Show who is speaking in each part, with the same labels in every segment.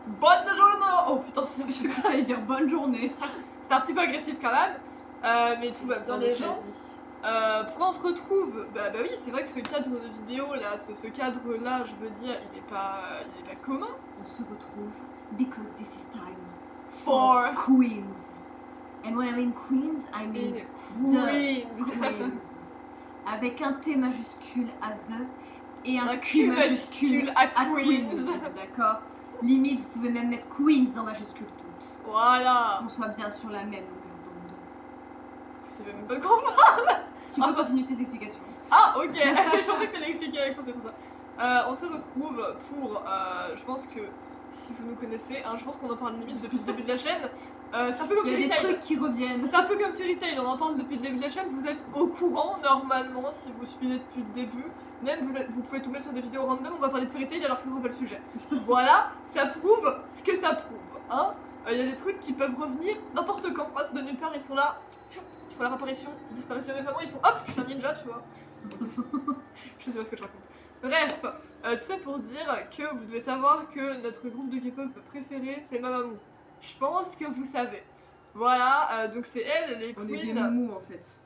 Speaker 1: bonne journée. Oh putain,
Speaker 2: Je crois que t'allais dire bonne journée.
Speaker 1: c'est un petit peu agressif quand même. Mais tout va bien les gens. Pourquoi on se retrouve? Bah oui, c'est vrai que ce cadre de vidéo là, ce cadre là, je veux dire, il est pas commun.
Speaker 2: On se retrouve because this is time
Speaker 1: For
Speaker 2: Queens. And when I mean Queens, I mean
Speaker 1: Queens.
Speaker 2: Queens. Avec un T majuscule à The et un
Speaker 1: Q
Speaker 2: Q majuscule
Speaker 1: à Queens.
Speaker 2: D'accord. Limite, vous pouvez même mettre Queens en majuscule toutes.
Speaker 1: Voilà.
Speaker 2: Qu'on soit bien sur la même longueur d'onde.
Speaker 1: Vous savez même pas de quoi on parle.
Speaker 2: Tu peux continuer tes explications.
Speaker 1: Ah ok, je pensais que t'allais expliquer avec c'est pour ça. On se retrouve pour, je pense que si vous nous connaissez, hein, je pense qu'on en parle limite depuis le début de la chaîne. C'est un peu comme
Speaker 2: Il y a
Speaker 1: Fairy
Speaker 2: des
Speaker 1: Tail.
Speaker 2: trucs qui reviennent.
Speaker 1: C'est un peu comme Fairy Tail, on en parle depuis le début de la chaîne, vous êtes au courant normalement si vous suivez depuis le début. Même vous pouvez tomber sur des vidéos random, on va parler de Fairy Tail alors que c'est pas le sujet. Voilà, ça prouve ce que ça prouve. Hein. Y a des trucs qui peuvent revenir n'importe quand, hop, de nulle part, ils sont là, ils font leur apparition, ils disparaissent vraiment, ils font hop, je suis un ninja, tu vois. Je sais pas ce que je raconte. Bref, tout ça pour dire que vous devez savoir que notre groupe de K-pop préféré c'est Mamamoo. Je pense que vous savez. Voilà, donc c'est elle, les
Speaker 2: On
Speaker 1: queens.
Speaker 2: est des moumous en fait.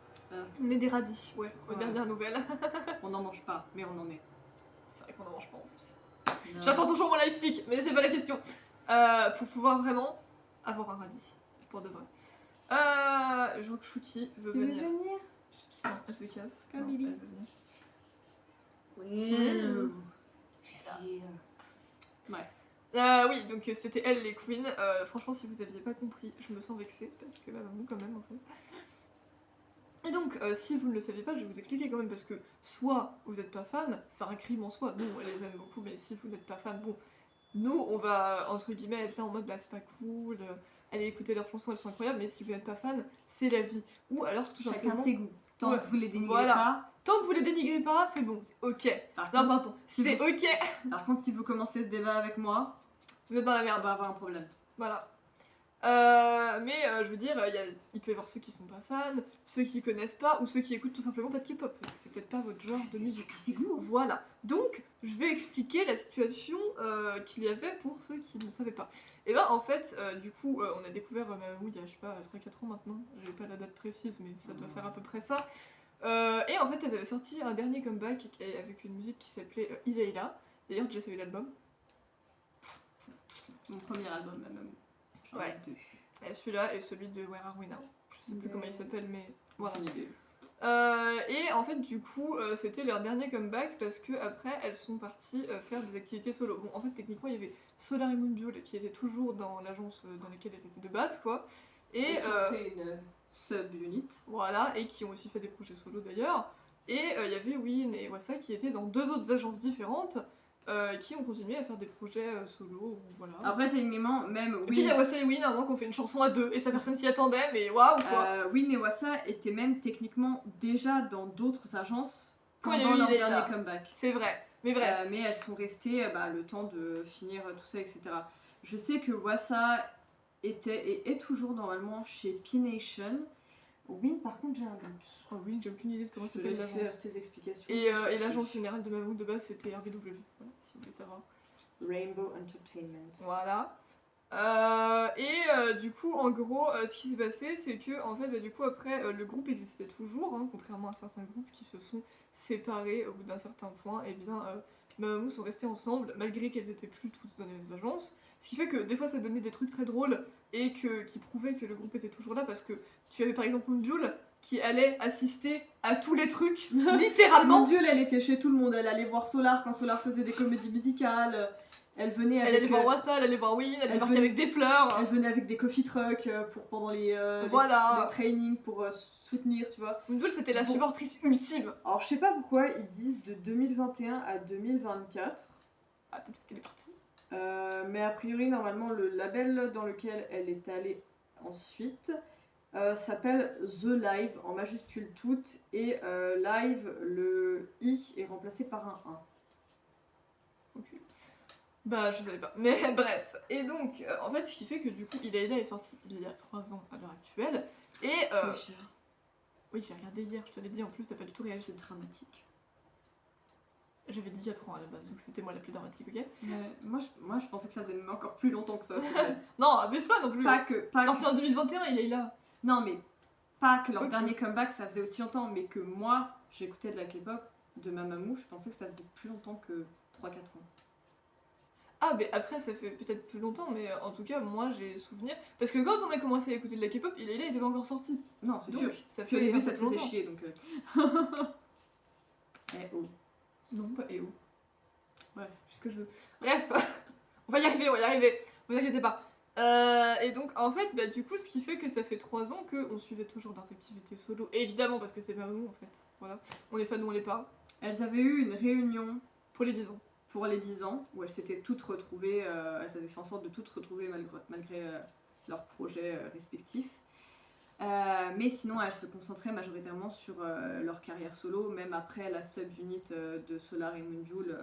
Speaker 1: On est des radis, ouais, aux dernières nouvelles.
Speaker 2: On n'en mange pas, mais on en est.
Speaker 1: C'est vrai qu'on en mange pas en plus. J'attends toujours mon lightstick, mais c'est pas la question. Pour pouvoir vraiment avoir un radis, pour de vrai. Je vois que Shuki veut venir. Non, elle se casse.
Speaker 2: Comme
Speaker 1: Non,
Speaker 2: Lily.
Speaker 1: elle veut venir. Oui, donc c'était elle les queens. Franchement, si vous aviez pas compris, je me sens vexée parce que Mamamoo quand même en fait. Et donc, si vous ne le saviez pas, je vais vous expliquer quand même parce que soit vous n'êtes pas fan, c'est pas un crime en soi, nous on les aime beaucoup, mais si vous n'êtes pas fan, bon, nous on va entre guillemets être là en mode bah c'est pas cool, allez écouter leurs chansons, elles sont incroyables, mais si vous n'êtes pas fan, c'est la vie. Ou alors tout
Speaker 2: Chacun
Speaker 1: simplement.
Speaker 2: ses goûts. Tant
Speaker 1: Ouais,
Speaker 2: que vous les dénigrez
Speaker 1: voilà.
Speaker 2: pas.
Speaker 1: Tant que vous les dénigrez pas, c'est bon, c'est ok.
Speaker 2: Par
Speaker 1: Non,
Speaker 2: contre,
Speaker 1: pardon,
Speaker 2: si
Speaker 1: c'est
Speaker 2: vous-
Speaker 1: ok.
Speaker 2: Par contre, si vous commencez ce débat avec moi,
Speaker 1: Vous êtes dans la
Speaker 2: on
Speaker 1: merde.
Speaker 2: va avoir un problème.
Speaker 1: Voilà. Mais je veux dire, il peut y avoir ceux qui sont pas fans, ceux qui connaissent pas, ou ceux qui écoutent tout simplement pas de K-pop, parce que c'est peut-être pas votre genre de musique.
Speaker 2: Chacun ses goûts. Hein.
Speaker 1: Voilà. Donc, je vais expliquer la situation qu'il y avait pour ceux qui ne savaient pas. Et ben en fait, du coup, on a découvert Mamamoo il y a, je sais pas, 3-4 ans maintenant, j'ai pas la date précise, mais ça doit faire à peu près ça. Et en fait, elles avaient sorti un dernier comeback avec une musique qui s'appelait Ilayla. D'ailleurs, j'ai déjà eu l'album.
Speaker 2: Mon premier album, même. J'en ai
Speaker 1: Ouais.
Speaker 2: 2.
Speaker 1: Et celui-là et celui de Where Are We Now. Je sais plus comment il s'appelle, mais voilà.
Speaker 2: Aucune idée.
Speaker 1: Et en fait, du coup, c'était leur dernier comeback parce que après, elles sont parties faire des activités solo. Bon, en fait, techniquement, il y avait Solar et Moonbyul qui était toujours dans l'agence dans laquelle elles étaient de base, quoi. Et
Speaker 2: fait une sub-unit.
Speaker 1: voilà, et qui ont aussi fait des projets solo d'ailleurs. Et il y avait Win et Wassa qui étaient dans 2 autres agences différentes. Qui ont continué à faire des projets solo, voilà.
Speaker 2: Après, techniquement, même
Speaker 1: Et puis il y a Wassa et Win, à un moment qu'on fait une chanson à 2, et ça personne s'y attendait, mais waouh quoi.
Speaker 2: Win et Wassa étaient même techniquement déjà dans d'autres agences
Speaker 1: Quand il y a
Speaker 2: pendant
Speaker 1: eu
Speaker 2: leur
Speaker 1: Ilayla.
Speaker 2: dernier comeback.
Speaker 1: C'est vrai, mais bref.
Speaker 2: Mais elles sont restées le temps de finir tout ça, etc. Je sais que Wassa était et est toujours normalement chez P-Nation. Win, par contre, j'ai un doute.
Speaker 1: Oh oui, j'ai aucune idée de comment
Speaker 2: Je te
Speaker 1: s'appelle
Speaker 2: laisse
Speaker 1: l'agence.
Speaker 2: faire tes explications.
Speaker 1: Et l'agence générale de Mamamoo de base c'était RBW, voilà, si vous voulez savoir.
Speaker 2: Rainbow Entertainment.
Speaker 1: Voilà. Du coup, en gros, ce qui s'est passé, c'est que, en fait, du coup, après, le groupe existait toujours, hein, contrairement à certains groupes qui se sont séparés au bout d'un certain point, et bien, Mamamoo sont restés ensemble, malgré qu'elles étaient plus toutes dans les mêmes agences. Ce qui fait que des fois, ça donnait des trucs très drôles, et qui prouvaient que le groupe était toujours là, parce que tu avais par exemple Moonbyul, qui allait assister à tous les trucs, littéralement.
Speaker 2: Moonbyul, elle était chez tout le monde, elle allait voir Solar quand Solar faisait des comédies musicales. Elle venait avec.
Speaker 1: Elle allait voir Wassa, elle allait voir Win, elle débarquait avec des fleurs.
Speaker 2: Elle venait avec des coffee trucks pour pendant les trainings pour soutenir, tu vois.
Speaker 1: Moonbyul c'était la supportrice ultime.
Speaker 2: Alors je sais pas pourquoi ils disent de 2021 à 2024.
Speaker 1: Ah peut-être parce qu'elle est partie.
Speaker 2: Mais a priori normalement le label dans lequel elle est allée ensuite s'appelle The Live en majuscule toutes et Live le I est remplacé par un 1.
Speaker 1: Ok. Bah je savais pas, mais bref. Et donc, en fait, ce qui fait que du coup, Ilayla est sorti il y a 3 ans à l'heure actuelle. Et. Oui, j'ai regardé hier, je te l'ai dit en plus, t'as pas du tout réagi.
Speaker 2: C'est dramatique.
Speaker 1: J'avais dit 4 ans à la base, donc c'était moi la plus dramatique, ok?
Speaker 2: Moi, je pensais que ça faisait même encore plus longtemps que ça.
Speaker 1: Non, abaisse-toi non plus!
Speaker 2: Pas
Speaker 1: Sorti en 2021, il est là!
Speaker 2: Non, mais pas que leur
Speaker 1: Ok.
Speaker 2: dernier comeback, ça faisait aussi longtemps, mais que moi, j'écoutais de la K-pop de Mamamoo, je pensais que ça faisait plus longtemps que 3-4 ans.
Speaker 1: Ah, mais après, ça fait peut-être plus longtemps, mais en tout cas, moi j'ai souvenir. Parce que quand on a commencé à écouter de la K-pop, il était pas encore sorti.
Speaker 2: Non, c'est
Speaker 1: Donc,
Speaker 2: sûr.
Speaker 1: ça
Speaker 2: Puis au
Speaker 1: fait
Speaker 2: début,
Speaker 1: un
Speaker 2: ça
Speaker 1: peu
Speaker 2: te faisait
Speaker 1: longtemps.
Speaker 2: chier, donc... Eh oh.
Speaker 1: Non, pas EO.
Speaker 2: Bref.
Speaker 1: C'est ce que je veux. Bref, on va y arriver. Vous inquiétez pas. Et donc, en fait, bah, du coup, ce qui fait que ça fait 3 ans qu'on suivait toujours leurs activités solo. Et évidemment, parce que c'est Mamamoo, en fait. Voilà. On est fan ou on l'est pas.
Speaker 2: Elles avaient eu une réunion
Speaker 1: Pour les 10 ans.
Speaker 2: pour les 10 ans, où elles s'étaient toutes retrouvées, elles avaient fait en sorte de toutes se retrouver malgré leurs projets respectifs. Mais sinon, elles se concentraient majoritairement sur leur carrière solo, même après la sub-unit de Solar et Moonjul.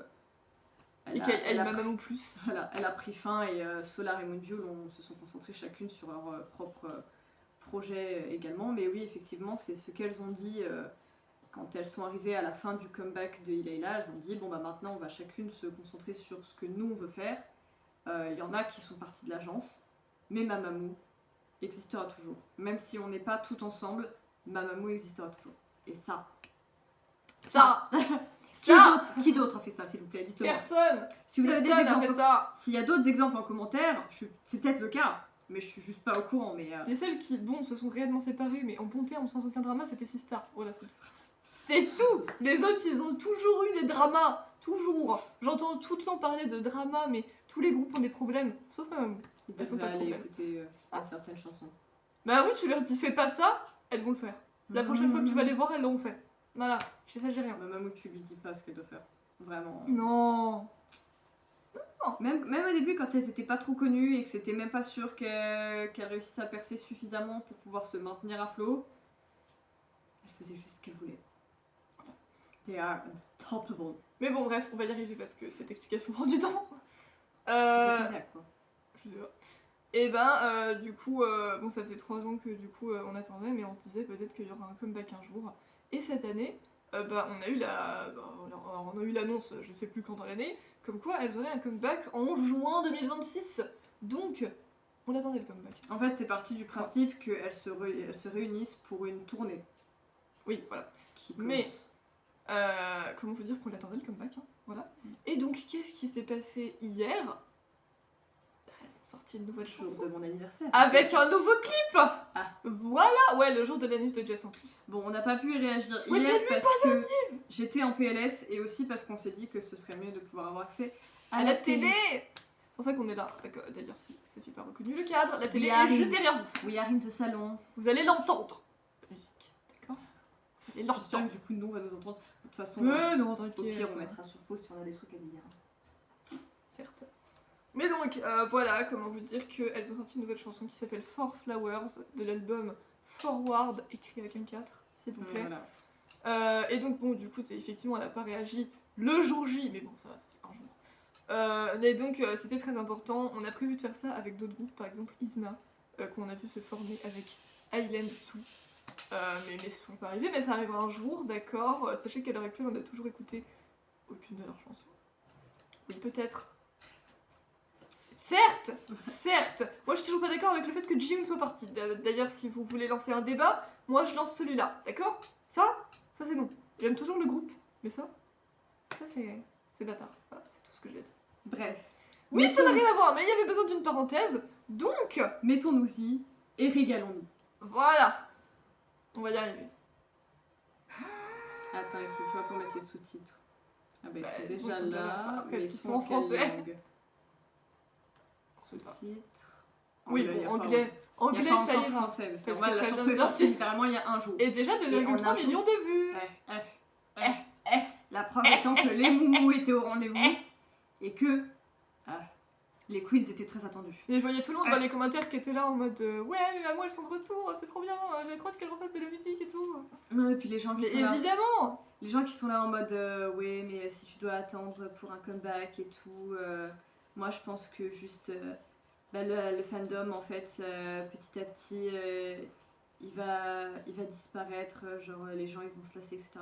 Speaker 1: Elle Mamamoo plus.
Speaker 2: Voilà, elle a pris fin et Solar et Moonjul se sont concentrées chacune sur leur propre projet également. Mais oui, effectivement, c'est ce qu'elles ont dit quand elles sont arrivées à la fin du comeback de Ilayla. Elles ont dit, bon bah maintenant on va chacune se concentrer sur ce que nous on veut faire. Il y en a qui sont parties de l'agence, mais Mamamoo existera toujours. Même si on n'est pas toutes ensemble, Mamamoo existera toujours. Et ça... Qui d'autre a fait ça, s'il vous plaît? Dites-le moi.
Speaker 1: Personne.
Speaker 2: Si vous avez des
Speaker 1: Personne a fait
Speaker 2: exemples,
Speaker 1: ça.
Speaker 2: s'il y a d'autres exemples en commentaire, c'est peut-être le cas, mais je suis juste pas au courant. Mais
Speaker 1: Les seuls qui, bon, se sont réellement séparés, mais en bon terme, sans aucun drama, c'était Sistar. Voilà, c'est tout. C'est tout. Les autres, ils ont toujours eu des dramas. Toujours. J'entends tout le temps parler de drama, mais tous les groupes ont des problèmes. Sauf Mamamoo.
Speaker 2: ils
Speaker 1: Elles ont
Speaker 2: devraient
Speaker 1: pas de
Speaker 2: aller
Speaker 1: problème.
Speaker 2: écouter certaines chansons.
Speaker 1: Bah oui, tu leur dis fais pas ça, elles vont le faire. La prochaine fois que tu vas les voir, elles l'auront fait. Voilà, chez ça j'ai rien.
Speaker 2: Mamamoo, tu lui dis pas ce qu'elle doit faire. Vraiment.
Speaker 1: Non.
Speaker 2: Même au début, quand elles étaient pas trop connues et que c'était même pas sûr qu'elles réussissent à percer suffisamment pour pouvoir se maintenir à flot, elles faisaient juste ce qu'elles voulaient. They are unstoppable.
Speaker 1: Mais bon, bref, on va y arriver parce que cette explication prend du temps.
Speaker 2: Tu t'attendais à quoi?
Speaker 1: Je sais pas. Et ben, du coup, bon, ça faisait 3 ans que du coup on attendait, mais on se disait peut-être qu'il y aura un comeback un jour. Et cette année, bah, on a eu on a eu l'annonce, je sais plus quand dans l'année, comme quoi elles auraient un comeback en juin 2026. Donc, on attendait le comeback.
Speaker 2: En fait, c'est parti du principe qu'elles se réunissent pour une tournée
Speaker 1: Oui, voilà.
Speaker 2: qui commence.
Speaker 1: Mais, comment vous dire qu'on attendait le comeback, hein, voilà. Et donc, qu'est-ce qui s'est passé hier? Bah, elles ont sorti une nouvelle
Speaker 2: Le jour
Speaker 1: chanson.
Speaker 2: de mon anniversaire.
Speaker 1: Avec un nouveau clip.
Speaker 2: Ah.
Speaker 1: Voilà, ouais, le jour de l'anniv de Jess en plus.
Speaker 2: Bon, on n'a pas pu y réagir
Speaker 1: Souhaitez-lui
Speaker 2: hier parce que j'étais en PLS et aussi parce qu'on s'est dit que ce serait mieux de pouvoir avoir accès
Speaker 1: À la télé. C'est pour ça qu'on est là. D'accord, d'ailleurs, si vous n'avez pas reconnu le cadre, la télé
Speaker 2: Oui,
Speaker 1: est
Speaker 2: arrive.
Speaker 1: juste derrière vous.
Speaker 2: We are in the salon.
Speaker 1: Vous allez l'entendre. La musique, d'accord? Vous allez
Speaker 2: J'espère
Speaker 1: l'entendre.
Speaker 2: que du coup, nous, on va nous entendre. De toute façon,
Speaker 1: Non,
Speaker 2: au
Speaker 1: t'inquiète.
Speaker 2: pire, on
Speaker 1: ça va.
Speaker 2: mettra sur pause si on a des trucs à dire.
Speaker 1: Certes. Mais donc, voilà, comment vous dire qu'elles ont sorti une nouvelle chanson qui s'appelle For Flowers de l'album Forward, écrit avec un 4, s'il vous plaît.
Speaker 2: Voilà.
Speaker 1: Et donc, bon, du coup, effectivement, elle n'a pas réagi le jour J, mais bon, ça va, ça fait un jour. Mais donc, c'était très important. On a prévu de faire ça avec d'autres groupes, par exemple Isna, qu'on a vu se former avec Island 2. Mais c'est toujours pas arrivé, mais ça arrivera un jour, d'accord. Sachez qu'à l'heure actuelle, on n'a toujours écouté aucune de leurs chansons. Oui, peut-être. Certes, certes. Moi, je suis toujours pas d'accord avec le fait que Jihoon soit parti. D'ailleurs, si vous voulez lancer un débat, moi, je lance celui-là, d'accord? Ça c'est non. J'aime toujours le groupe, mais ça c'est bâtard. Voilà, c'est tout ce que je vais dire.
Speaker 2: Bref.
Speaker 1: Oui, ça n'a rien à voir, mais il y avait besoin d'une parenthèse, donc
Speaker 2: Mettons-nous-y et régalons-nous.
Speaker 1: voilà. On va y arriver.
Speaker 2: Attends, il faut que je vois pour mettre les sous-titres. Ah bah,
Speaker 1: Bah,
Speaker 2: ils
Speaker 1: c'est
Speaker 2: sont
Speaker 1: bon,
Speaker 2: déjà
Speaker 1: ils sont déjà là.
Speaker 2: là.
Speaker 1: Après,
Speaker 2: Mais
Speaker 1: est-ce
Speaker 2: ils
Speaker 1: qu'ils
Speaker 2: sont
Speaker 1: sont en
Speaker 2: quelle
Speaker 1: français?
Speaker 2: langue?
Speaker 1: Je sais pas.
Speaker 2: Sous-titres.
Speaker 1: Oui,
Speaker 2: il y a
Speaker 1: bon,
Speaker 2: pas-
Speaker 1: anglais.
Speaker 2: il y a
Speaker 1: Anglais,
Speaker 2: pas
Speaker 1: ça
Speaker 2: encore
Speaker 1: ira.
Speaker 2: français, parce que
Speaker 1: Parce
Speaker 2: moi,
Speaker 1: que
Speaker 2: la
Speaker 1: ça
Speaker 2: chanson
Speaker 1: vient
Speaker 2: est
Speaker 1: de
Speaker 2: sortie
Speaker 1: sortir.
Speaker 2: littéralement il y a un jour.
Speaker 1: Et déjà
Speaker 2: Et en
Speaker 1: 2,3
Speaker 2: un jour-
Speaker 1: millions de vues.
Speaker 2: La preuve étant que les moumous étaient au rendez-vous et que les queens étaient très attendus.
Speaker 1: Et je voyais tout le monde dans les commentaires qui était là en mode ouais, mais maman elles sont de retour, c'est trop bien, j'ai trop hâte qu'elles refassent de la musique et tout.
Speaker 2: Ouais, et puis les gens qui
Speaker 1: Mais
Speaker 2: sont là,
Speaker 1: évidemment.
Speaker 2: les gens qui sont là en mode ouais, mais si tu dois attendre pour un comeback et tout, moi je pense que juste le fandom en fait petit à petit il va disparaître, genre les gens ils vont se lasser, etc.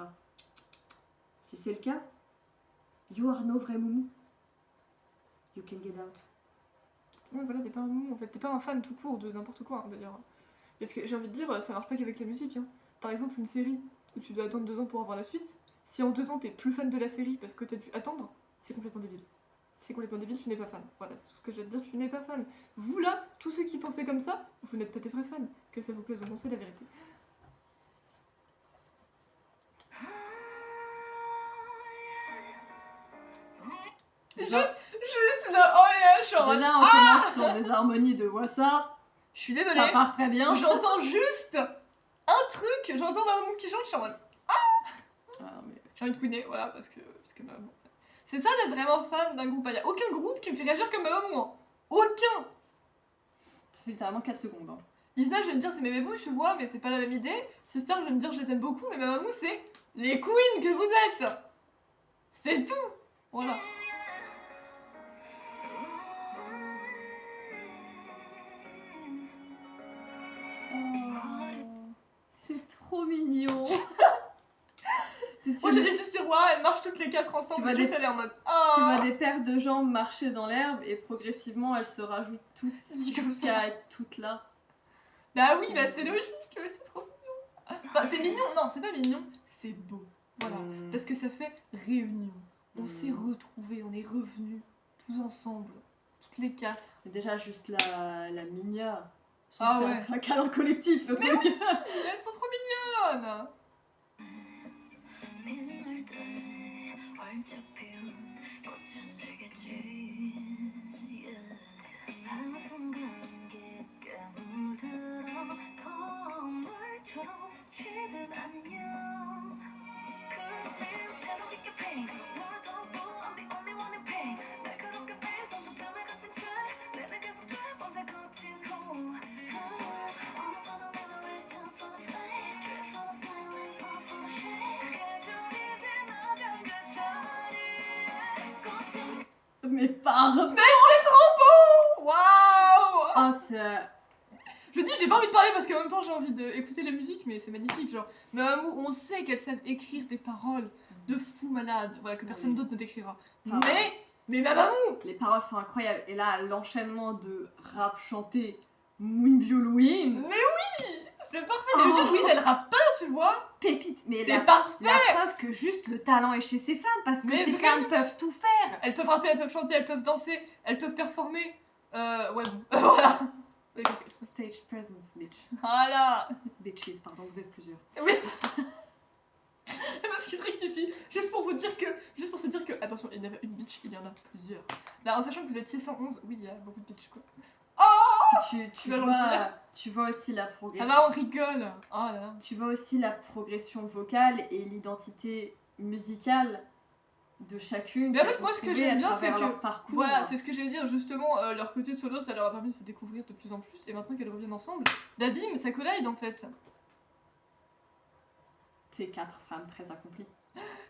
Speaker 2: Si c'est le cas, You are no vrai moumou. You can get out.
Speaker 1: Ouais, voilà, t'es pas un mou en fait, t'es pas un fan tout court de n'importe quoi hein, d'ailleurs. Parce que j'ai envie de dire, ça marche pas qu'avec la musique. Hein. Par exemple, une série où tu dois attendre 2 ans pour avoir la suite, si en 2 ans t'es plus fan de la série parce que t'as dû attendre, c'est complètement débile. C'est complètement débile, tu n'es pas fan. Voilà, c'est tout ce que je vais te dire, tu n'es pas fan. Vous là, tous ceux qui pensaient comme ça, vous n'êtes pas des vrais fans. Que ça vous plaise ou non, c'est la vérité. Juste là, oh yeah, je suis en mode...
Speaker 2: Déjà, on commence sur des harmonies de Wassa.
Speaker 1: Je suis désolée.
Speaker 2: Ça part très bien.
Speaker 1: J'entends juste un truc, j'entends ma maman qui chante, je suis en mode...
Speaker 2: Mais...
Speaker 1: J'ai envie de couiner, voilà, parce que ma maman... C'est ça d'être vraiment fan d'un groupe. Il n'y a aucun groupe qui me fait réagir comme ma maman. Hein. Aucun.
Speaker 2: Ça fait littéralement 4 secondes. Hein.
Speaker 1: Isna, je vais me dire c'est mes bébous, tu vois, mais c'est pas la même idée. Sister, je vais me dire je les aime beaucoup, mais ma maman, c'est les queens que vous êtes. C'est tout. Voilà.
Speaker 2: C'est trop mignon.
Speaker 1: Moi j'ai des petits tiroirs, elles marchent toutes les 4 ensemble,
Speaker 2: tu vois
Speaker 1: elle est en mode
Speaker 2: Tu vois des paires de jambes marcher dans l'herbe et progressivement elles se rajoutent toutes jusqu'à être toutes là.
Speaker 1: Bah oui, bah c'est logique, mais c'est trop mignon. Enfin, c'est mignon, non, c'est pas mignon, c'est beau. Voilà, parce que ça fait réunion. On s'est retrouvés, on est revenus tous ensemble, toutes les 4.
Speaker 2: Déjà juste la mignonne.
Speaker 1: Ah ouais.
Speaker 2: C'est un câlin collectif le truc.
Speaker 1: Elles sont trop mignonnes.
Speaker 2: Mais pardon.
Speaker 1: Mais c'est trop beau. Waouh.
Speaker 2: Oh c'est...
Speaker 1: Je dis, j'ai pas envie de parler parce qu'en même temps j'ai envie d'écouter la musique, mais c'est magnifique. Genre, mais on sait qu'elles savent écrire des paroles de fou malade, voilà, que personne d'autre ne décrira.
Speaker 2: Ah.
Speaker 1: Mais ma maman.
Speaker 2: Les paroles sont incroyables. Et là, l'enchaînement de rap chanté Moonbyul-Win.
Speaker 1: Mais oui, c'est parfait. D'habitude, oui, elle rappe pas, tu vois.
Speaker 2: Pépite. Mais
Speaker 1: c'est parfait.
Speaker 2: La preuve que juste le talent est chez ces femmes, parce que ces femmes peuvent tout faire.
Speaker 1: Elles peuvent rapper, elles peuvent chanter, elles peuvent danser, elles peuvent performer. Ouais, bon, voilà.
Speaker 2: Stage presence, bitch.
Speaker 1: Voilà.
Speaker 2: Bitches, pardon, vous êtes plusieurs.
Speaker 1: Oui. La meuf qui se rectifie. Juste pour se dire que, attention, il y en a une bitch, il y en a plusieurs. Là, en sachant que vous êtes 611, oui, il y a beaucoup de bitch, quoi. Oh,
Speaker 2: tu vois aussi la progression.
Speaker 1: Ah bah, on rigole. Oh là là.
Speaker 2: Tu vois aussi la progression vocale et l'identité musicale de chacune.
Speaker 1: Mais en fait, moi, ce que j'aime bien, c'est que
Speaker 2: leur parcours.
Speaker 1: Voilà, c'est ce que j'allais dire, justement, leur côté solo, ça leur a permis de se découvrir de plus en plus, et maintenant qu'elles reviennent ensemble, bah bim, ça collide en fait.
Speaker 2: C'est 4 femmes très accomplies.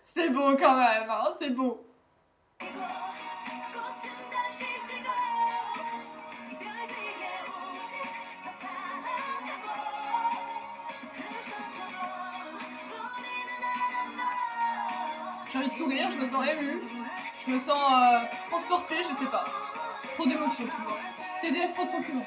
Speaker 1: C'est beau quand même, hein, c'est beau. J'ai envie de sourire, je me sens émue, je me sens transportée, je sais pas. Trop d'émotions, tu vois. TDS, trop de sentiments.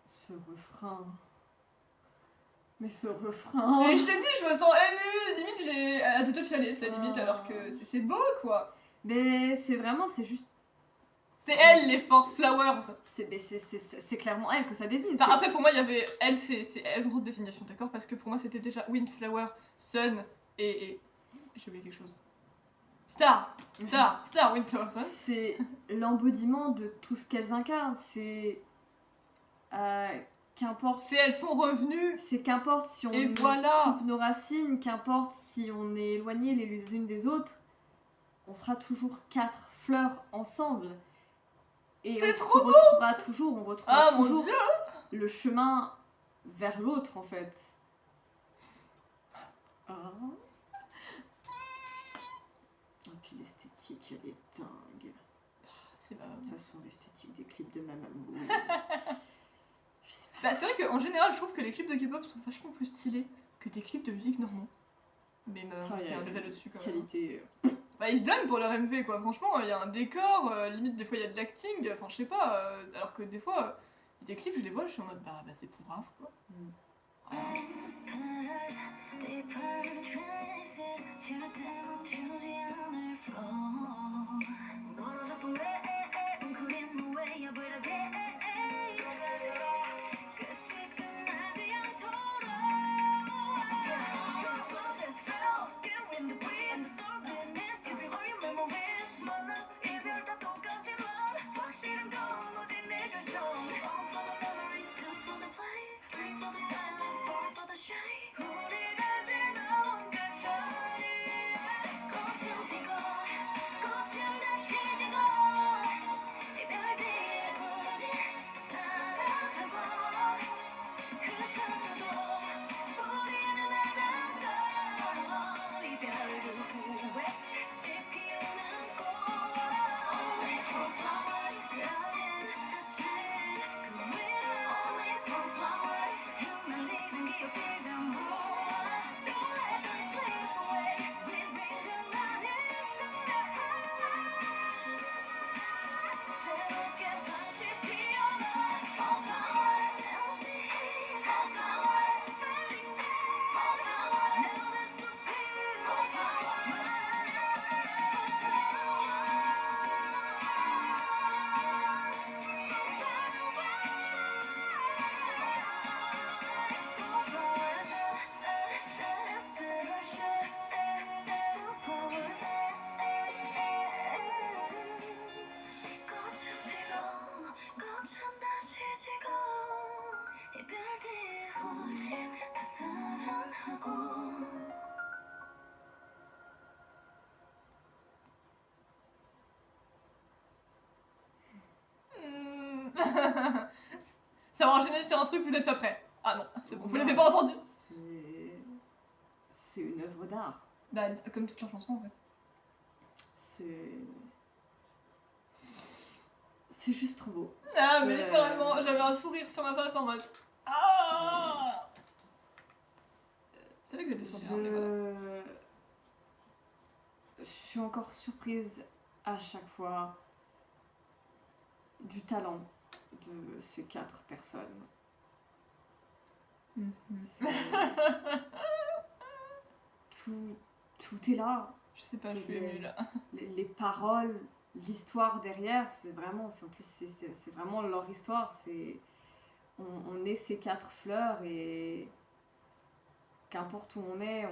Speaker 2: Ce refrain. Mais ce refrain.
Speaker 1: Et je te dis, je me sens émue, limite j'ai hâte de te fialer, c'est limite, alors que c'est beau quoi.
Speaker 2: Mais c'est vraiment, c'est juste.
Speaker 1: C'est elle les Four Flowers.
Speaker 2: C'est clairement elle que ça désigne.
Speaker 1: Enfin, après pour moi il y avait elle, elles ont d'autres désignations, d'accord? Parce que pour moi c'était déjà Windflower, Sun et j'ai oublié quelque chose. Star, Windflower, Sun.
Speaker 2: C'est l'embodiment de tout ce qu'elles incarnent. C'est qu'importe.
Speaker 1: C'est elles sont revenues.
Speaker 2: C'est qu'importe si on coupe nos racines, qu'importe si on est éloignés les unes des autres, on sera toujours 4 fleurs ensemble. Et on se retrouvera toujours, toujours le chemin vers l'autre en fait. l'esthétique, elle est dingue.
Speaker 1: C'est
Speaker 2: De toute façon, l'esthétique des clips de Mamamoo. Je sais pas.
Speaker 1: Bah, c'est vrai qu'en général, je trouve que les clips de K-pop sont vachement plus stylés que des clips de musique normaux. Mais c'est un level au-dessus quand même.
Speaker 2: Qualité.
Speaker 1: Bah, ils se donnent pour leur MV quoi. Franchement, il y a un décor, limite des fois il y a de l'acting, enfin je sais pas. Alors que des fois, des clips, je les vois, je suis en mode bah c'est pour grave quoi. Voilà. Ça va enchaîner sur un truc, vous êtes pas prêts. Ah non, c'est bon, vous l'avez pas entendu.
Speaker 2: C'est une œuvre d'art.
Speaker 1: Bah, comme toute leur chanson en fait.
Speaker 2: C'est juste trop beau.
Speaker 1: Ah, mais littéralement, j'avais un sourire sur ma face en mode. Ah! C'est vrai que j'avais des sourires, mais voilà.
Speaker 2: Je suis encore surprise à chaque fois du talent de ces 4 personnes. Tout est là.
Speaker 1: Je sais pas, je suis émue là.
Speaker 2: Les paroles, l'histoire derrière, c'est vraiment leur histoire. On est ces 4 fleurs et qu'importe où on est,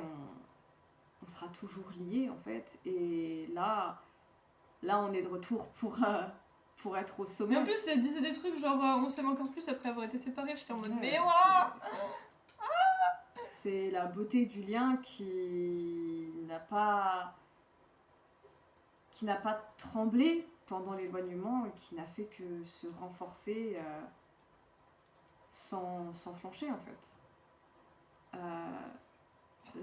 Speaker 2: on sera toujours liés en fait. Et là on est de retour pour être au sommet.
Speaker 1: Mais en plus, elle disait des trucs genre on s'aime encore plus après avoir été séparés. J'étais en mode mais
Speaker 2: c'est la beauté du lien qui n'a pas tremblé pendant l'éloignement et qui n'a fait que se renforcer sans flancher en fait.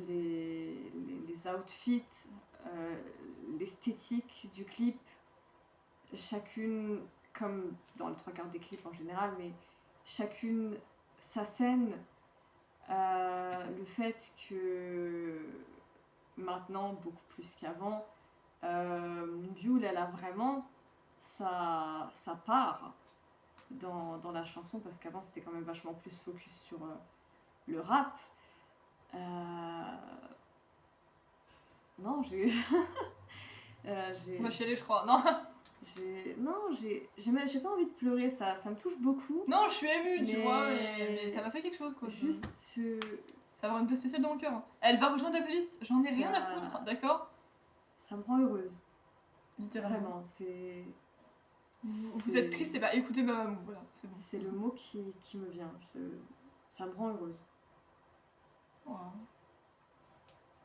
Speaker 2: Les outfits, l'esthétique du clip, chacune, comme dans les 3/4 des clips en général, mais chacune sa scène, le fait que maintenant, beaucoup plus qu'avant, Moonbyul, elle a vraiment sa part dans la chanson, parce qu'avant c'était quand même vachement plus focus sur le rap. Non, j'ai...
Speaker 1: On va chialer, je crois. Non,
Speaker 2: j'ai pas envie de pleurer, ça me touche beaucoup.
Speaker 1: non, je suis émue, tu vois, mais ça m'a fait quelque chose quoi.
Speaker 2: Juste
Speaker 1: ça va avoir une place spéciale dans mon cœur. Elle va rejoindre la playlist, j'en ai rien à foutre, d'accord?
Speaker 2: Ça me rend heureuse.
Speaker 1: Littéralement.
Speaker 2: Vraiment, c'est...
Speaker 1: Vous êtes triste, et bah écoutez Mamamoo, voilà, c'est bon.
Speaker 2: C'est le mot qui me vient. Ça me rend heureuse.
Speaker 1: Wow.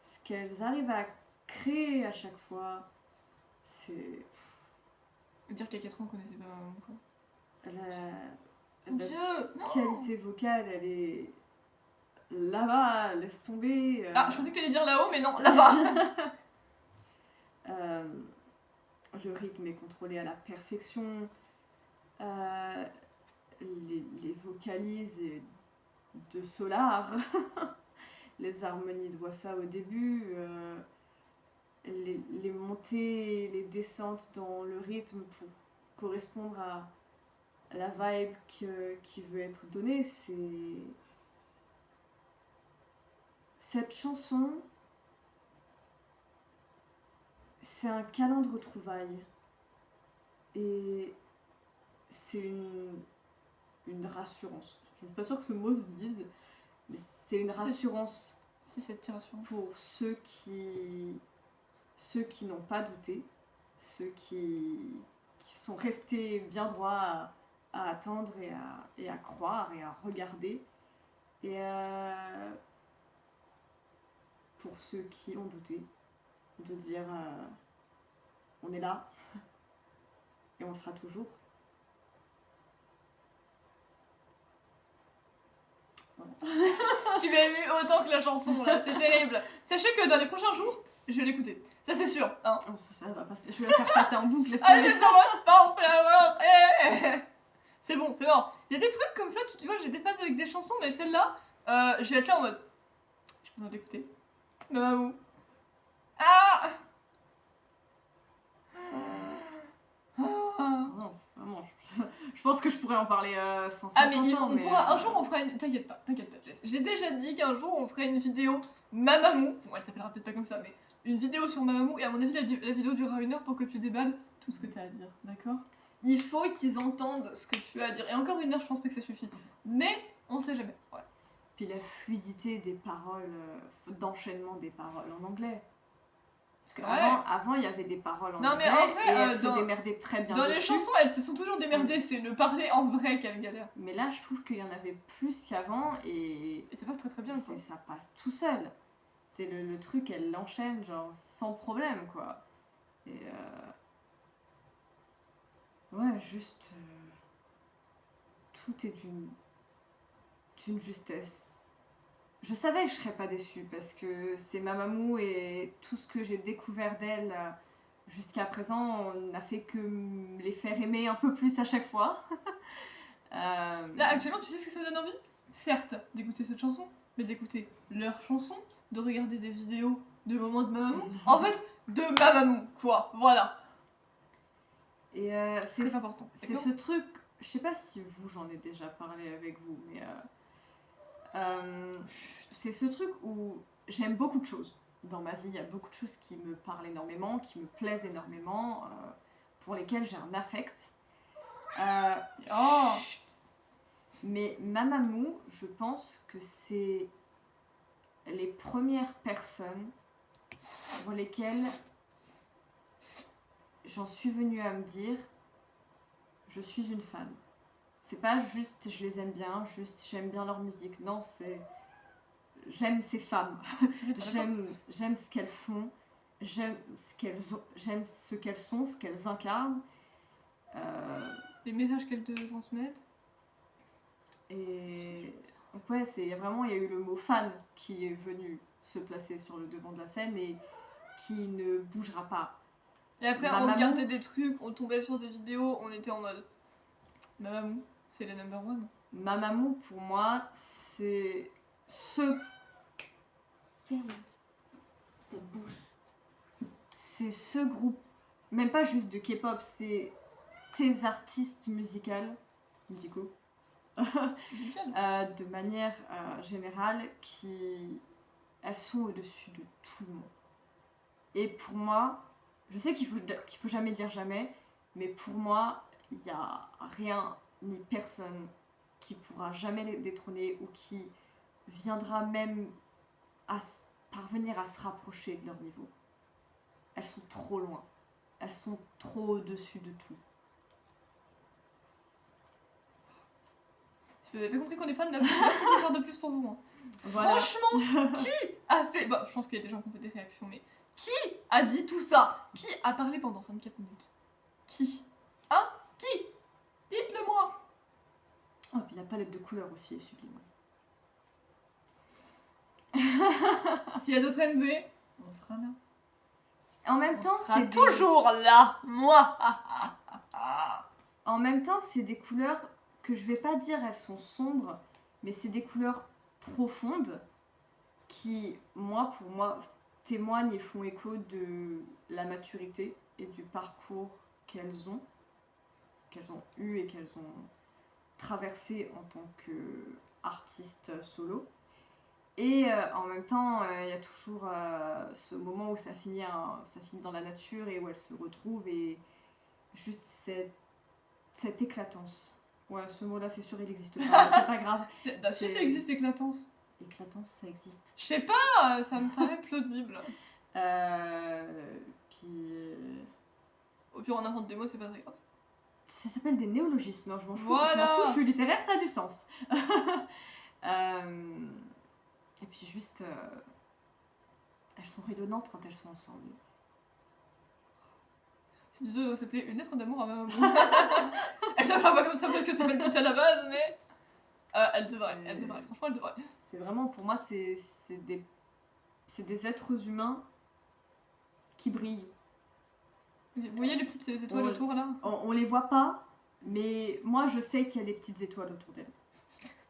Speaker 2: Ce qu'elles arrivent à créer à chaque fois, c'est...
Speaker 1: Dire qu'il y a 4 ans on connaissait pas Mamamoo quoi.
Speaker 2: La
Speaker 1: Dieu,
Speaker 2: qualité vocale, elle est là-bas, laisse tomber.
Speaker 1: Ah, je pensais que t'allais dire là-haut, mais non, là-bas.
Speaker 2: le rythme est contrôlé à la perfection. Les vocalises de Solar, les harmonies de Wassa au début, les montées, les descentes dans le rythme pour correspondre à la vibe qui veut être donnée. Cette chanson, c'est un câlin de retrouvailles. Et c'est une rassurance. Je ne suis pas sûre que ce mot se dise, mais c'est une rassurance
Speaker 1: C'est cette rassurance.
Speaker 2: pour ceux qui n'ont pas douté, ceux qui sont restés bien droits à attendre et à croire et à regarder. Et pour ceux qui ont douté, de dire on est là et on le sera toujours.
Speaker 1: Tu m'as ému autant que la chanson là, c'est terrible. Sachez que dans les prochains jours, je vais l'écouter. Ça c'est sûr. Hein.
Speaker 2: Oh, ça va passer. Je vais la faire passer en boucle.
Speaker 1: Ah j'ai pas on fait la balance. C'est bon, c'est bon. Il y a des trucs comme ça, tu vois, j'ai des phases avec des chansons, mais celle-là, je vais être là en mode. J'ai besoin d'écouter. Mamamou. Ah
Speaker 2: Non, c'est vraiment. Je pense que je pourrais en parler sans 50
Speaker 1: Ah mais,
Speaker 2: ans.
Speaker 1: on pourra, un jour on fera une... T'inquiète pas, Jess. J'ai déjà dit qu'un jour on ferait une vidéo Mamamou. Bon, elle s'appellera peut-être pas comme ça, mais une vidéo sur Mamamou. Et à mon avis, la vidéo durera 1 heure pour que tu déballes tout ce que t'as à dire, d'accord? Il faut qu'ils entendent ce que tu as à dire. Et encore 1 heure, je pense pas que ça suffit. Mais on sait jamais. Ouais.
Speaker 2: Puis la fluidité des paroles, d'enchaînement des paroles en anglais. Parce qu'avant, il y avait des paroles en anglais
Speaker 1: mais en vrai,
Speaker 2: et elles se démerdaient très bien
Speaker 1: dans
Speaker 2: dessus.
Speaker 1: les chansons, elles se sont toujours démerdées. C'est le parler en vrai qu'elle galère.
Speaker 2: Mais là, je trouve qu'il y en avait plus qu'avant et
Speaker 1: ça passe très très bien, quoi.
Speaker 2: Ça passe tout seul. C'est le truc, elle l'enchaîne genre sans problème, quoi. Et ouais, juste tout est d'une justesse. Je savais que je serais pas déçue parce que c'est Mamamou et tout ce que j'ai découvert d'elle jusqu'à présent, on n'a fait que les faire aimer un peu plus à chaque fois.
Speaker 1: Là, actuellement, tu sais ce que ça me donne envie? Certes, d'écouter cette chanson, mais d'écouter leur chanson, de regarder des vidéos de moments de Mamamou. En fait, de Mamamou, quoi, voilà.
Speaker 2: Et
Speaker 1: c'est très important.
Speaker 2: C'est ce truc, je sais pas si vous, j'en ai déjà parlé avec vous, mais c'est ce truc où j'aime beaucoup de choses. Dans ma vie, il y a beaucoup de choses qui me parlent énormément, qui me plaisent énormément, pour lesquelles j'ai un affect. Mais Mamamou, je pense que c'est les premières personnes pour lesquelles j'en suis venue à me dire je suis une fan. C'est pas juste je les aime bien, juste j'aime bien leur musique. Non, c'est j'aime ces femmes. j'aime ce qu'elles font, j'aime ce qu'elles sont, ce qu'elles incarnent.
Speaker 1: Les messages qu'elles te transmettent.
Speaker 2: Et donc ouais, il y a eu le mot fan qui est venu se placer sur le devant de la scène et qui ne bougera pas.
Speaker 1: Et après, on regardait des trucs, on tombait sur des vidéos, on était en mode Mamamou, c'est la number one.
Speaker 2: Mamamou, pour moi, c'est ce... Ferme ta bouche. C'est ce groupe, même pas juste de K-pop, c'est ces artistes musicaux, de manière générale, elles sont au-dessus de tout le monde. Et pour moi, je sais qu'il faut jamais dire jamais, mais pour moi, il n'y a rien ni personne qui pourra jamais les détrôner ou qui viendra même parvenir à se rapprocher de leur niveau. Elles sont trop loin. Elles sont trop au-dessus de tout.
Speaker 1: Si vous avez pas compris qu'on est fan de la musique, je peux faire de plus pour vous. Hein. Voilà. Franchement, qui a fait... Bah, je pense qu'il y a des gens qui ont fait des réactions, mais... Qui a dit tout ça? Qui a parlé pendant 24 minutes? Qui? Hein? Qui? Dites-le moi.
Speaker 2: Oh, puis la palette de couleurs aussi est sublime.
Speaker 1: S'il y a d'autres NB, on sera là.
Speaker 3: En même temps,
Speaker 1: sera
Speaker 3: c'est
Speaker 1: toujours là, moi.
Speaker 3: En même temps, c'est des couleurs que je vais pas dire elles sont sombres, mais c'est des couleurs profondes qui, pour moi, témoignent et font écho de la maturité et du parcours qu'elles ont eu et qu'elles ont traversé en tant qu'artistes solo. Et en même temps, il y a toujours ce moment où ça finit dans la nature et où elles se retrouvent et juste cette éclatance. Ouais, ce mot-là, c'est sûr, il n'existe pas, mais c'est pas grave.
Speaker 1: Si ça existe, éclatance.
Speaker 3: Éclatance, ça existe.
Speaker 1: Je sais pas, ça me paraît plausible.
Speaker 3: Puis...
Speaker 1: Au pire, on invente des mots, c'est pas très grave.
Speaker 3: Ça s'appelle des néologismes, hein, je m'en fous,
Speaker 1: Voilà.
Speaker 3: je suis littéraire, ça a du sens. Et puis juste... elles sont rayonnantes quand elles sont ensemble.
Speaker 1: Ces deux doivent s'appeler Une lettre d'amour à ma maman. Elle s'appelle pas comme ça parce qu'elle s'appelle Kitty à la base, mais... elle devrait, franchement elle devrait.
Speaker 3: C'est vraiment, pour moi, c'est des êtres humains qui brillent.
Speaker 1: Vous voyez les petites étoiles autour là?
Speaker 3: On les voit pas, mais moi je sais qu'il y a des petites étoiles autour d'elles.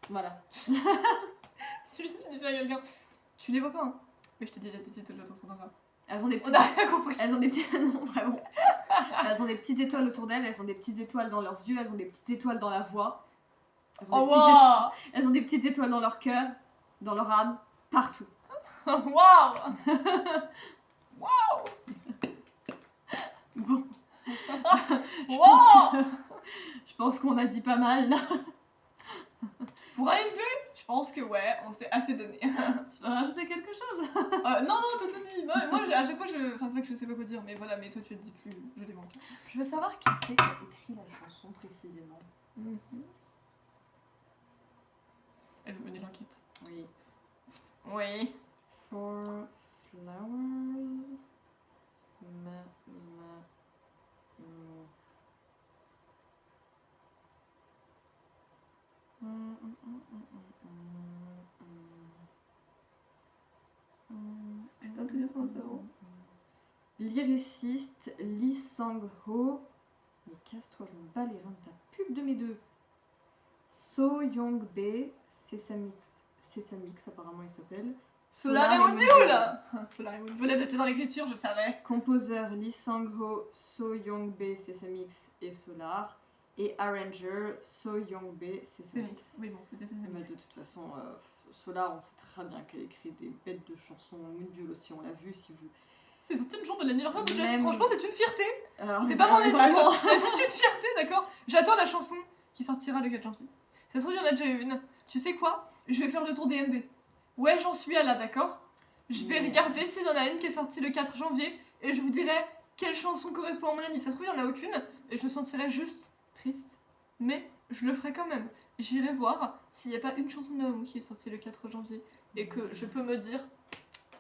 Speaker 3: Voilà.
Speaker 1: C'est juste tu dis ça à quelqu'un. Tu les vois pas, hein? Mais je te dis des petites étoiles autour d'elles.
Speaker 3: Elles ont des petites...
Speaker 1: On a rien compris.
Speaker 3: Elles ont des petites... Non, vraiment. Elles ont des petites étoiles autour d'elles, elles ont des petites étoiles dans leurs yeux, elles ont des petites étoiles dans la voix. Elles ont, elles ont des petites étoiles dans leur cœur, dans leur âme, partout.
Speaker 1: Waouh!
Speaker 3: Bon.
Speaker 1: Wow!
Speaker 3: Je pense qu'on a dit pas mal là.
Speaker 1: Pour AMP, je pense que ouais, on s'est assez donné.
Speaker 3: Tu veux rajouter quelque chose?
Speaker 1: Non, t'as tout dit. Moi, à chaque fois, enfin, c'est vrai que je sais pas quoi dire, mais voilà, mais toi, tu te dis plus joliment.
Speaker 3: Je veux savoir qui c'est qui a écrit la chanson précisément.
Speaker 1: Elle veut mener l'enquête.
Speaker 3: Oui.
Speaker 1: Oui.
Speaker 3: For flowers.
Speaker 1: C'est intéressant à savoir.
Speaker 3: Lyriciste Lee Sang-ho. Mais casse-toi, je me bats les reins de ta pub de mes deux. So Young-bae, Sesamix apparemment il s'appelle.
Speaker 1: Solar et Moondew. Solar et Moondew. Vous l'avez été dans l'écriture, je le savais.
Speaker 3: Composeur Lee Sang-ho, So Young-bae, Sesamix et Solar. Et arranger So Young-bae, Sesamix.
Speaker 1: Oui, bon, c'était
Speaker 3: Mais
Speaker 1: Sesamix.
Speaker 3: de toute façon, Solar, on sait très bien qu'elle écrit des bêtes de chansons. Moondew aussi, on l'a vu si vous.
Speaker 1: C'est sorti le jour de l'anniversaire de Jess.
Speaker 3: Même-
Speaker 1: Franchement, c'est une fierté.
Speaker 3: Alors,
Speaker 1: C'est pas mon
Speaker 3: vraiment.
Speaker 1: état. C'est une fierté, d'accord? J'attends la chanson qui sortira le 4 janvier. Ça se trouve, il y en a déjà une. Tu sais quoi? Je vais faire le tour des MV. Ouais, j'en suis à là, d'accord? Je vais regarder s'il y en a une qui est sortie le 4 janvier et je vous dirai quelle chanson correspond à mon anniversaire. Ça se trouve, il y en a aucune et je me sentirai juste triste. Mais je le ferai quand même. J'irai voir s'il n'y a pas une chanson de Mamamoo qui est sortie le 4 janvier et que je peux me dire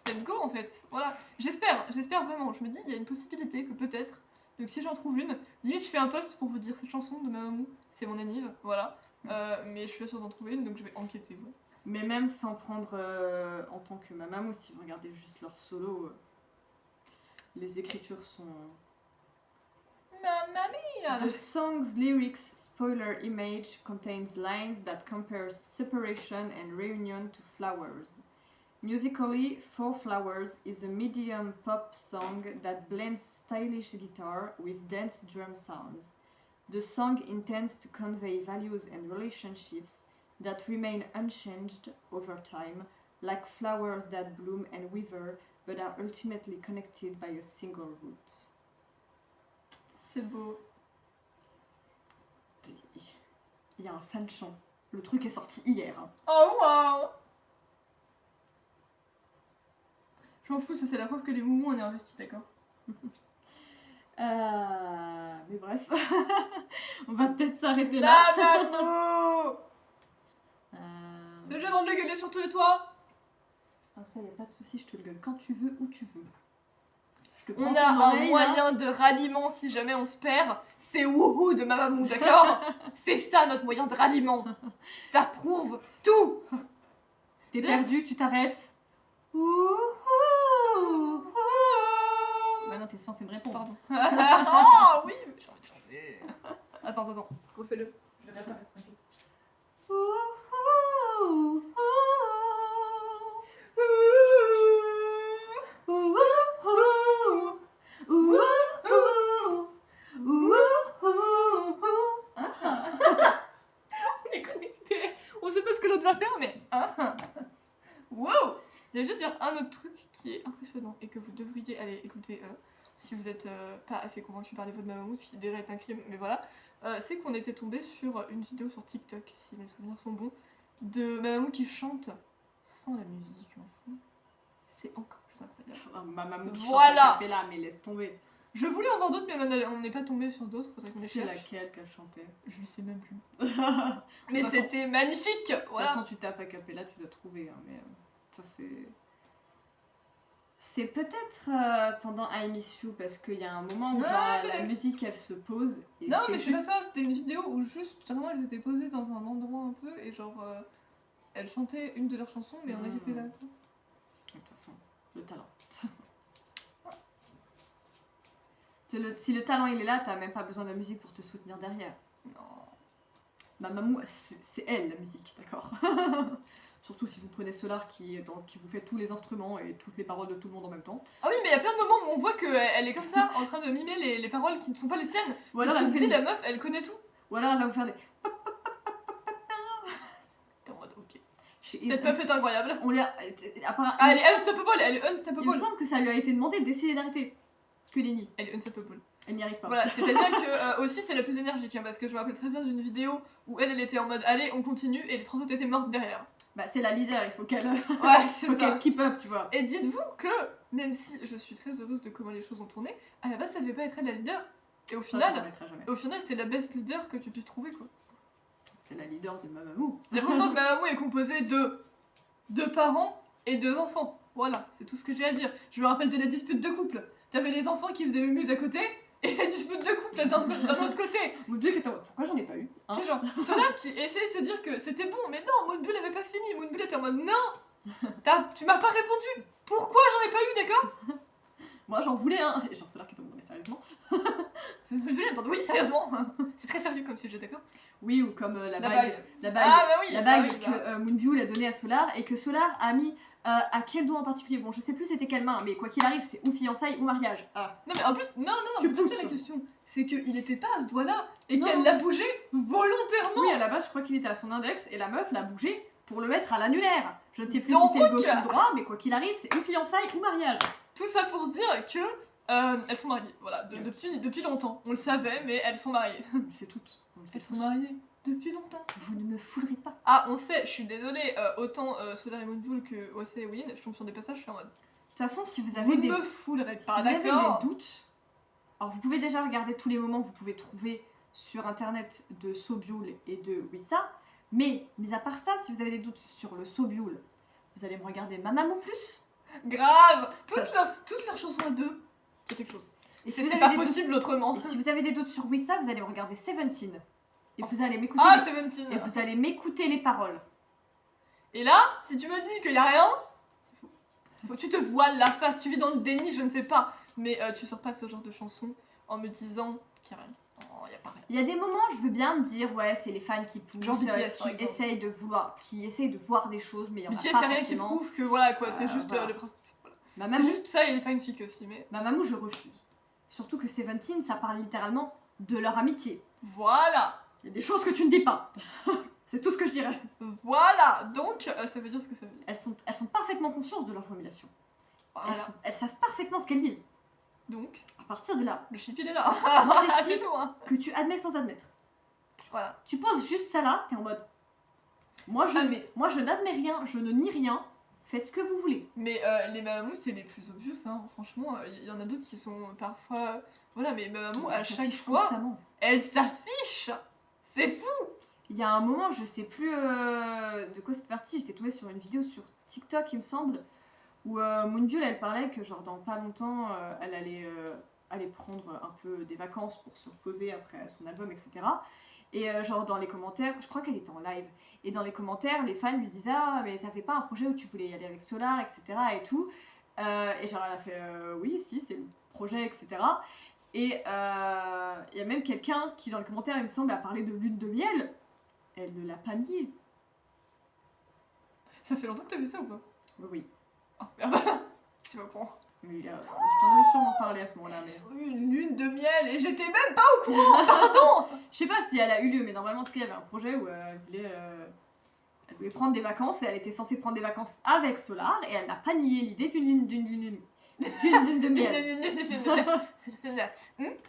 Speaker 1: let's go en fait. Voilà. J'espère vraiment. Je me dis, il y a une possibilité que peut-être. Donc si j'en trouve une, limite je fais un post pour vous dire cette chanson de Mamamoo, c'est mon anniv, voilà. Mais je suis pas sûre d'en trouver une donc je vais enquêter. Voilà.
Speaker 3: Mais même sans prendre en tant que Mamamoo, si vous regardez juste leur solo, les écritures sont...
Speaker 1: Mamma mia!
Speaker 3: The song's lyrics spoiler image contains lines that compares separation and reunion to Flowers. Musically, For Flowers is a medium pop song that blends stylish guitar with dense drum sounds. The song intends to convey values and relationships that remain unchanged over time, like flowers that bloom and wither, but are ultimately connected by a single root.
Speaker 1: C'est beau.
Speaker 3: Il y a un fan chant. Le truc est sorti hier. Hein.
Speaker 1: Oh wow! Je m'en fous, ça c'est la preuve que les moumous on est investis, d'accord?
Speaker 3: Mais bref, on va peut-être s'arrêter là.
Speaker 1: Mamamoo! C'est le jeu de le gueuler sur tous les toits.
Speaker 3: Ah ça, y a pas de souci, je te le gueule quand tu veux, où tu veux. Je te prends
Speaker 1: On
Speaker 3: ton
Speaker 1: a un
Speaker 3: oreille, là.
Speaker 1: moyen de ralliement si jamais on se perd. C'est wouhou de Mamamoo, d'accord? C'est ça notre moyen de ralliement. Ça prouve tout.
Speaker 3: T'es perdu, tu t'arrêtes. Ouhou. Bah non, sinon t'es censé me répondre.
Speaker 1: Pardon. Ah oui, j'ai envie de chanter. Attends, refais-le. Je vais réapparaître.
Speaker 3: Ouh, ouh, ouh, ouh, ouh, ouh, ouh, ouh, ouh.
Speaker 1: On est connectés. On sait pas ce que l'autre va faire, mais. Wow. Je vais juste dire un autre truc qui est impressionnant et que vous devriez aller écouter si vous êtes pas assez convaincu par les voix de Mamamou, ce qui déjà est un crime, mais voilà. C'est qu'on était tombé sur une vidéo sur TikTok, si mes souvenirs sont bons, de Mamamou qui chante sans la musique en fond. C'est encore plus incroyable.
Speaker 3: Ah, ma maman qui
Speaker 1: Voilà.
Speaker 3: chante là, mais laisse tomber.
Speaker 1: Je voulais en voir d'autres, mais on n'est pas tombé sur d'autres, faudrait qu'on les
Speaker 3: C'est
Speaker 1: cherche.
Speaker 3: laquelle qu'elle chantait?
Speaker 1: Je sais même plus.
Speaker 3: De
Speaker 1: Mais
Speaker 3: toute façon-
Speaker 1: c'était magnifique.
Speaker 3: toute
Speaker 1: Voilà.
Speaker 3: façon, tu tapes a cappella, tu dois trouver. Hein, mais ça, c'est. C'est peut-être pendant I Miss You, parce qu'il y a un moment où
Speaker 1: Ouais,
Speaker 3: genre, la
Speaker 1: peut-être.
Speaker 3: musique elle se pose. Et
Speaker 1: Non,
Speaker 3: c'est
Speaker 1: mais c'est
Speaker 3: juste-
Speaker 1: pas ça, c'était une vidéo où juste, vraiment, elles étaient posées dans un endroit un peu et genre, elles chantaient une de leurs chansons, mais on a là.
Speaker 3: De toute façon, le talent. Si le talent il est là, t'as même pas besoin de la musique pour te soutenir derrière.
Speaker 1: Non.
Speaker 3: Ma mamou, c'est elle la musique, d'accord. Surtout si vous prenez Solar qui vous fait tous les instruments et toutes les paroles de tout le monde en même temps.
Speaker 1: Ah oui, mais il y a plein de moments où on voit qu'elle est comme ça, en train de mimer les paroles qui ne sont pas les siennes.
Speaker 3: Ou alors,
Speaker 1: tu
Speaker 3: elle
Speaker 1: te
Speaker 3: fait
Speaker 1: dis,
Speaker 3: des-
Speaker 1: la meuf, elle connaît tout.
Speaker 3: Ou alors elle va vous faire des.
Speaker 1: T'es en mode, ok.
Speaker 3: Chez-
Speaker 1: Cette meuf est incroyable.
Speaker 3: On l'a.
Speaker 1: Ah, elle est unstoppable, elle est
Speaker 3: Il me
Speaker 1: unstoppable.
Speaker 3: semble que ça lui a été demandé d'essayer d'arrêter. Que nenni.
Speaker 1: Elle est unstoppable.
Speaker 3: Elle n'y arrive pas.
Speaker 1: Voilà, c'est-à-dire que aussi c'est la plus énergique, hein, parce que je me rappelle très bien d'une vidéo où elle était en mode, allez, on continue, et les 30 autres étaient mortes derrière.
Speaker 3: Bah c'est la leader, il faut qu'elle
Speaker 1: Ouais, c'est
Speaker 3: faut
Speaker 1: ça.
Speaker 3: qu'elle keep up, tu vois.
Speaker 1: Et dites-vous que, même si je suis très heureuse de comment les choses ont tourné, à la base ça devait pas être elle la leader. Et au
Speaker 3: Ça, je m'en
Speaker 1: final,
Speaker 3: remettrai jamais.
Speaker 1: c'est la best leader que tu puisses trouver quoi.
Speaker 3: C'est la leader de Mamamou.
Speaker 1: La pourtant que Mamamou est composée de 2 parents et 2 enfants. Voilà, c'est tout ce que j'ai à dire. Je me rappelle de la dispute de couple. T'avais les enfants qui faisaient mémuse à côté et la dispute de couple d'un autre côté.
Speaker 3: Moonbull qui était en mode, pourquoi j'en ai pas eu hein.
Speaker 1: C'est genre, ceux-là qui essayaient de se dire que c'était bon, mais non, Moonbull avait pas fini. Moonbull était en mode non, tu m'as pas répondu. Pourquoi j'en ai pas eu, d'accord?
Speaker 3: Moi j'en voulais un. Et genre Solar qui est en mode, non mais sérieusement.
Speaker 1: Moonbull attends, oui, sérieusement. C'est très sérieux comme sujet, d'accord?
Speaker 3: Oui, ou comme la
Speaker 1: La
Speaker 3: bague.
Speaker 1: bague.
Speaker 3: La bague.
Speaker 1: Ah bah oui.
Speaker 3: La
Speaker 1: bah
Speaker 3: bague
Speaker 1: oui,
Speaker 3: que
Speaker 1: bah.
Speaker 3: Moonbull a donnée à Solar et que Solar a mis à quel doigt en particulier. Bon, je sais plus c'était quelle main, mais quoi qu'il arrive, c'est ou fiançailles ou mariage. Ah.
Speaker 1: Non mais en plus, non,
Speaker 3: Tu
Speaker 1: c'est pas ça
Speaker 3: pousses.
Speaker 1: la question. C'est qu'il était pas à ce doigt-là et
Speaker 3: Non.
Speaker 1: qu'elle l'a bougé volontairement.
Speaker 3: Oui, à la base, je crois qu'il était à son index et la meuf l'a bougé pour le mettre à l'annulaire. Je ne sais plus
Speaker 1: Donc
Speaker 3: si c'est le gauche ou le droit, mais quoi qu'il arrive, c'est ou fiançailles ou mariage.
Speaker 1: Tout ça pour dire que elles sont mariées. Voilà, depuis longtemps. On le savait, mais elles sont mariées.
Speaker 3: C'est toutes. On le sait
Speaker 1: Elles sont
Speaker 3: tous.
Speaker 1: mariées depuis longtemps.
Speaker 3: Vous ne me foulerez pas.
Speaker 1: Ah, on sait, je suis désolée, autant Solar et Moonbull que OC et Win, je tombe sur des passages, je suis en mode.
Speaker 3: De toute façon, si vous
Speaker 1: Vous
Speaker 3: avez des
Speaker 1: me foulerez
Speaker 3: Si
Speaker 1: pas,
Speaker 3: vous avez
Speaker 1: d'accord?
Speaker 3: des doutes, alors vous pouvez déjà regarder tous les moments que vous pouvez trouver sur internet de Sobiul et de Wissa, mais mis à part ça, si vous avez des doutes sur le Sobiul, vous allez me regarder Mamamou Plus.
Speaker 1: Grave!
Speaker 3: Parce-
Speaker 1: Toutes leurs chansons à deux, c'est quelque chose.
Speaker 3: Et
Speaker 1: C'est
Speaker 3: vous
Speaker 1: c'est
Speaker 3: avez
Speaker 1: pas
Speaker 3: des doutes-
Speaker 1: possible autrement.
Speaker 3: Et si vous avez des doutes sur Wissa, vous allez me regarder Seventeen. Et vous allez m'écouter
Speaker 1: Ah,
Speaker 3: les...
Speaker 1: Seventeen!
Speaker 3: et vous allez m'écouter les paroles.
Speaker 1: Et là, si tu me dis qu'il y a rien, c'est faux. C'est faux. Tu te voiles la face, tu vis dans le déni, je ne sais pas. Mais tu sors pas ce genre de chanson en me disant qu'il y a rien. Oh, y a pas rien.
Speaker 3: Il y a des moments, je veux bien me dire, ouais, c'est les fans qui poussent,
Speaker 1: Genre BTS, par
Speaker 3: qui
Speaker 1: exemple.
Speaker 3: essayent de voir des choses, mais il y en
Speaker 1: Mais
Speaker 3: a
Speaker 1: si
Speaker 3: pas
Speaker 1: c'est rien qui
Speaker 3: forcément.
Speaker 1: prouve que voilà quoi, c'est juste
Speaker 3: voilà.
Speaker 1: le principe. Voilà. C'est
Speaker 3: Mamamou,
Speaker 1: juste ça et les fanfics aussi, mais
Speaker 3: Mamamou, je refuse. Surtout que Seventeen, ça parle littéralement de leur amitié.
Speaker 1: voilà!
Speaker 3: Il y a des choses que tu ne dis pas. C'est tout ce que je dirais.
Speaker 1: Voilà! Donc, ça veut dire ce que ça veut dire.
Speaker 3: Elles sont parfaitement conscientes de leur formulation.
Speaker 1: Voilà.
Speaker 3: Elles savent parfaitement ce qu'elles disent.
Speaker 1: Donc,
Speaker 3: À partir de là,
Speaker 1: le chip il est là.
Speaker 3: Moi, j'estime-
Speaker 1: C'est tout, hein.
Speaker 3: que tu admets sans admettre.
Speaker 1: Voilà.
Speaker 3: Tu poses juste ça là, t'es en mode. Moi je,
Speaker 1: Ah, mais-
Speaker 3: moi, je n'admets rien, je ne nie rien. Faites ce que vous voulez.
Speaker 1: Mais les Mamamou, c'est les plus obvious, hein. Franchement, il y en a d'autres qui sont parfois. Voilà, mais Mamamou, à
Speaker 3: Elles
Speaker 1: chaque
Speaker 3: s'affichent
Speaker 1: fois,
Speaker 3: constamment.
Speaker 1: elle s'affiche! C'est fou!
Speaker 3: Il y a un moment, je sais plus de quoi cette partie, j'étais tombée sur une vidéo sur TikTok, il me semble, où Moonbull, elle parlait que genre dans pas longtemps, elle allait prendre un peu des vacances pour se reposer après son album, etc. Et genre dans les commentaires, je crois qu'elle était en live, et dans les commentaires, les fans lui disaient « Ah, mais t'avais pas un projet où tu voulais y aller avec Solar, etc. » et tout. Et genre elle a fait « Oui, si, c'est le projet, etc. Et il y a même quelqu'un qui, dans les commentaires, il me semble, a parlé de lune de miel. Elle ne l'a pas nié.
Speaker 1: Ça fait longtemps que t'as vu ça ou pas?
Speaker 3: Oui.
Speaker 1: Oh merde. Tu vas prendre.
Speaker 3: Mais, je t'en avais sûrement parlé à ce moment-là. Mais...
Speaker 1: Ils ont eu une lune de miel et j'étais même pas au courant, pardon.
Speaker 3: Je sais pas si elle a eu lieu, mais normalement, en tout cas, il y avait un projet où elle voulait prendre des vacances et elle était censée prendre des vacances avec Solar et elle n'a pas nié l'idée d'une lune de miel.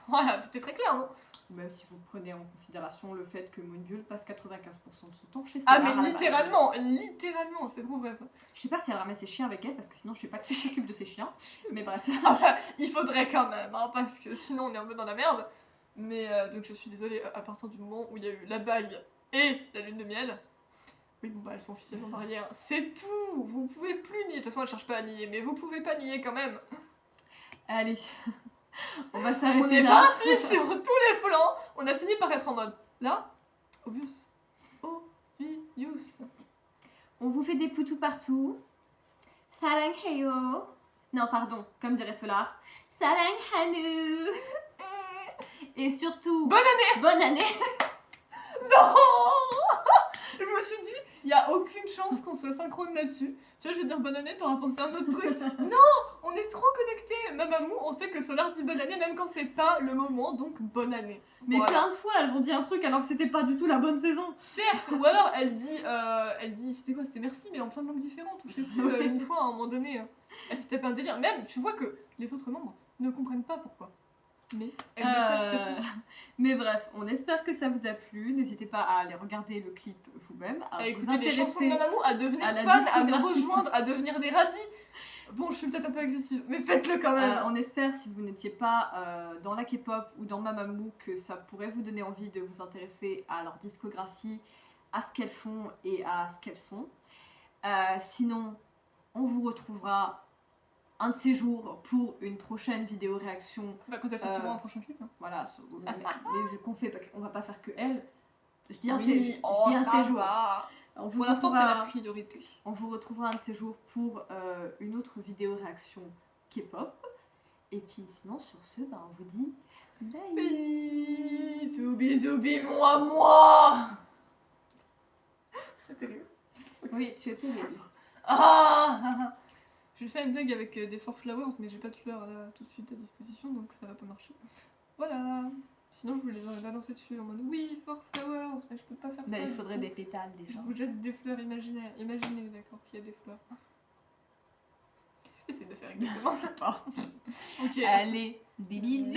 Speaker 1: Voilà, c'était très clair, non?
Speaker 3: Même si vous prenez en considération le fait que Moonbull passe 95% de son temps chez
Speaker 1: Ah
Speaker 3: Solar.
Speaker 1: mais littéralement, c'est trop vrai ça.
Speaker 3: Je sais pas si elle ramène ses chiens avec elle parce que sinon je sais pas qui s'occupe de ses chiens. Mais bref.
Speaker 1: Il faudrait quand même, hein, parce que sinon on est un peu dans la merde. Mais donc je suis désolée, à partir du moment où il y a eu la bague et la lune de miel, oui bon bah elles sont officiellement mariées, hein. C'est tout. Vous pouvez plus nier, de toute façon elle cherche pas à nier, mais vous pouvez pas nier quand même.
Speaker 3: Allez, on va
Speaker 1: On
Speaker 3: s'arrêter
Speaker 1: est
Speaker 3: là.
Speaker 1: parti sur tous les plans, on a fini par être en mode là, obvious.
Speaker 3: On vous fait des poutous partout. Sarang heyo. Non, pardon, comme dirait Solar. Sarang hanu. Et surtout,
Speaker 1: Bonne année.
Speaker 3: bonne année.
Speaker 1: Non. Je me suis dit, il y a aucune chance qu'on soit synchrone là-dessus. Tu vois, je veux dire bonne année, t'auras pensé à un autre truc. Non, on est trop connectés. Mamamou, on sait que Solar dit bonne année même quand c'est pas le moment, donc bonne année.
Speaker 3: Mais
Speaker 1: Voilà.
Speaker 3: plein de fois, elles ont dit un truc alors que c'était pas du tout la bonne saison.
Speaker 1: Certes, ou alors elle dit, c'était quoi? C'était merci, mais en plein de langues différentes. Ou je sais plus, une fois à un moment donné, c'était pas un délire. Même, tu vois que les autres membres ne comprennent pas pourquoi. Mais elle le fait, c'est tout.
Speaker 3: Mais bref, on espère que ça vous a plu. N'hésitez pas à aller regarder le clip vous-même, à
Speaker 1: À
Speaker 3: vous
Speaker 1: écouter les chansons de
Speaker 3: intéresser.
Speaker 1: Mamamou, à devenir
Speaker 3: à la
Speaker 1: fan, à me
Speaker 3: discographie.
Speaker 1: rejoindre, à devenir des radis. Bon, je suis peut-être un peu agressive, mais faites-le quand même.
Speaker 3: On espère, si vous n'étiez pas dans la K-pop ou dans Mamamoo, que ça pourrait vous donner envie de vous intéresser à leur discographie, à ce qu'elles font et à ce qu'elles sont. Sinon, on vous retrouvera un de ces jours pour une prochaine vidéo réaction.
Speaker 1: Bah, quand elle sortira un prochain clip. Hein.
Speaker 3: Voilà, mais vu qu'on fait, on va pas faire que elle. Je dis un,
Speaker 1: Oui,
Speaker 3: je dis un
Speaker 1: ça
Speaker 3: séjour.
Speaker 1: va.
Speaker 3: On vous
Speaker 1: Pour l'instant, c'est
Speaker 3: retrouvera-
Speaker 1: la priorité.
Speaker 3: On vous retrouvera un de ces jours pour une autre vidéo réaction K-pop. Et puis sinon, sur ce, bah, on vous dit bye.
Speaker 1: Bisous, moi. C'est terrible.
Speaker 3: Oui, tu étais terrible.
Speaker 1: Ah. Je vais faire une blague avec des Four Flowers, mais j'ai pas de fleurs là tout de suite à disposition, donc ça va pas marcher. Voilà. Sinon, je vous les aurais balancé dessus en mode oui, Four Flowers, mais je peux pas faire ça.
Speaker 3: Il
Speaker 1: du
Speaker 3: faudrait
Speaker 1: coup.
Speaker 3: des pétales
Speaker 1: Je
Speaker 3: déjà.
Speaker 1: vous jette des fleurs imaginaires. Imaginez, d'accord, qu'il y a des fleurs. Qu'est-ce que j'essaie de faire exactement? Ok.
Speaker 3: Allez, des bisous.